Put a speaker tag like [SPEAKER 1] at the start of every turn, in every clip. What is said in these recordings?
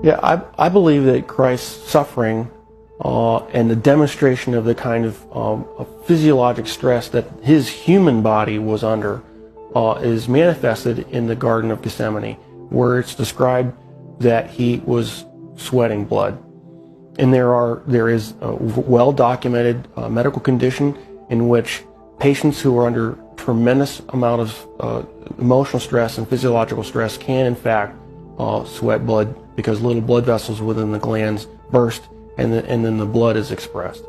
[SPEAKER 1] Yeah, I believe that Christ's suffering and the demonstration of the kind of physiologic stress that his human body was under is manifested in the Garden of Gethsemane, where it's described that he was sweating blood. And there is a well-documented medical condition in which patients who are under tremendous amount of emotional stress and physiological stress can in fact sweat blood, because little blood vessels within the glands burst and then the blood is expressed.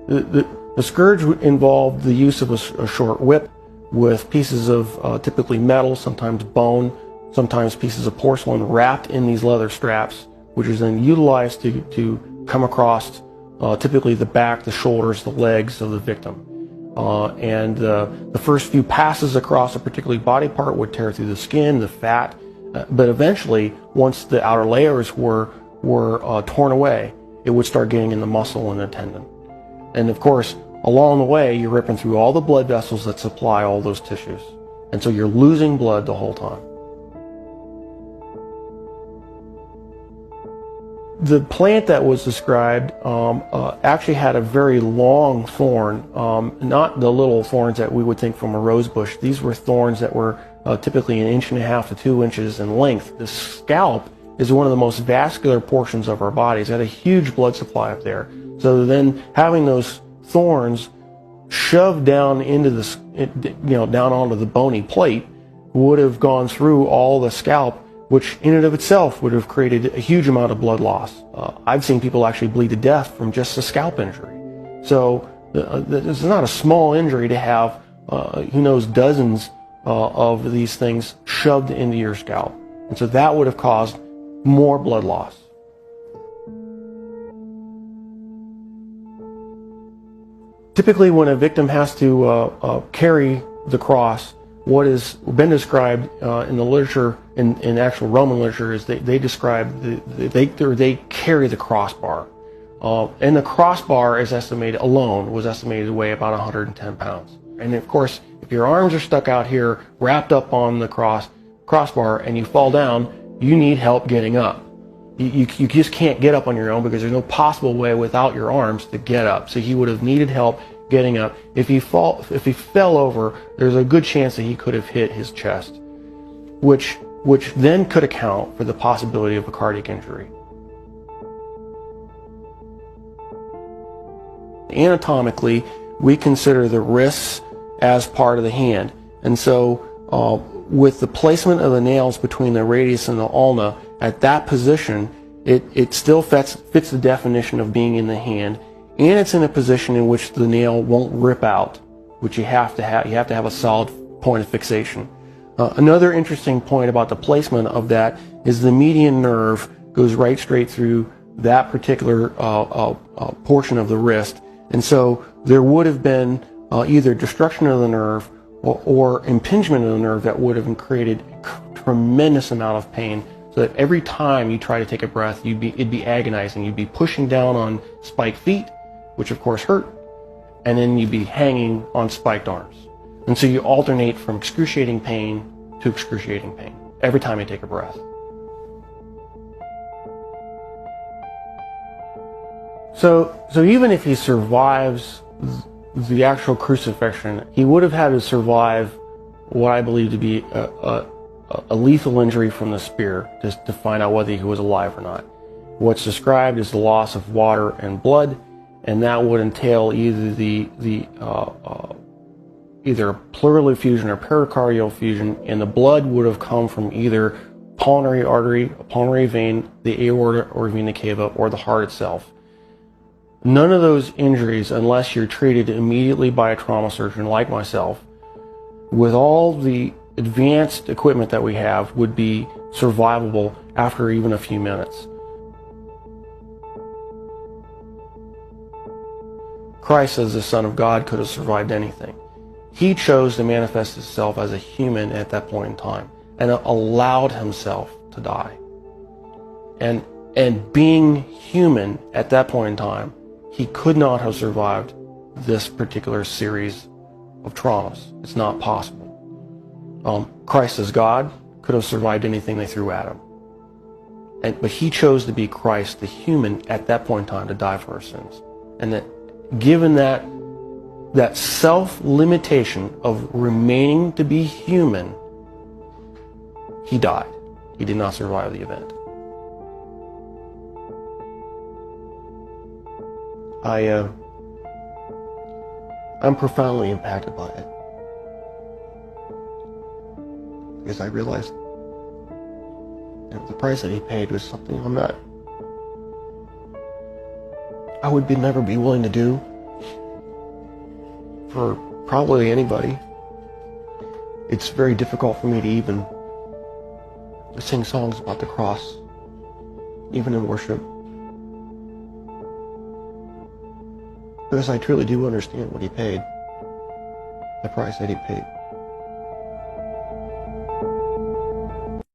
[SPEAKER 1] The scourge involved the use of a short whip with pieces of typically metal, sometimes bone, sometimes pieces of porcelain wrapped in these leather straps, which is then utilized to come across typically the back, the shoulders, the legs of the victim. The first few passes across a particular body part would tear through the skin, the fat, but eventually, once the outer layers were torn away, it would start getting in the muscle and the tendon. And of course, along the way, you're ripping through all the blood vessels that supply all those tissues. And so you're losing blood the whole time. The plant that was described actually had a very long thorn, not the little thorns that we would think from a rose bush. These were thorns that were typically 1.5 to 2 inches in length. The scalp is one of the most vascular portions of our bodies. It had a huge blood supply up there. So then having those thorns shoved down into down onto the bony plate would have gone through all the scalp, which in and of itself would have created a huge amount of blood loss. I've seen people actually bleed to death from just a scalp injury. So this is not a small injury to have, who knows, dozens of these things shoved into your scalp. And so that would have caused more blood loss. Typically, when a victim has to carry the cross, what has been described in the literature, in actual Roman literature, is they describe they carry the crossbar, and the crossbar is estimated was estimated to weigh about 110 pounds. And of course, if your arms are stuck out here, wrapped up on the crossbar, and you fall down, you need help getting up. You just can't get up on your own, because there's no possible way without your arms to get up. So he would have needed help getting up. If he fell over, there's a good chance that he could have hit his chest, which then could account for the possibility of a cardiac injury. Anatomically, we consider the wrists as part of the hand, and so with the placement of the nails between the radius and the ulna at that position, it still fits the definition of being in the hand, and it's in a position in which the nail won't rip out, which you have to have a solid point of fixation. Another interesting point about the placement of that is the median nerve goes right straight through that particular portion of the wrist, and so there would have been either destruction of the nerve or impingement of the nerve that would have created a tremendous amount of pain, so that every time you try to take a breath, it'd be agonizing. You'd be pushing down on spiked feet, which of course hurt, and then you'd be hanging on spiked arms. And so you alternate from excruciating pain to excruciating pain every time you take a breath. So even if he survives the actual crucifixion, he would have had to survive what I believe to be a lethal injury from the spear, just to find out whether he was alive or not. What's described is the loss of water and blood, and that would entail either either pleural effusion or pericardial effusion, and the blood would have come from either pulmonary artery, a pulmonary vein, the aorta or vena cava, or the heart itself. None of those injuries, unless you're treated immediately by a trauma surgeon like myself, with all the advanced equipment that we have, would be survivable after even a few minutes. Christ, as the Son of God, could have survived anything. He chose to manifest himself as a human at that point in time and allowed himself to die. And being human at that point in time, he could not have survived this particular series of traumas. It's not possible. Christ as God could have survived anything they threw at him. But he chose to be Christ, the human, at that point in time to die for our sins. And that given that self-limitation of remaining to be human, he died. He did not survive the event. I'm profoundly impacted by it. Because I realized the price that he paid was something I would never be willing to do for probably anybody. It's very difficult for me to even sing songs about the cross, even in worship. Because I truly do understand what he paid, the price that he paid.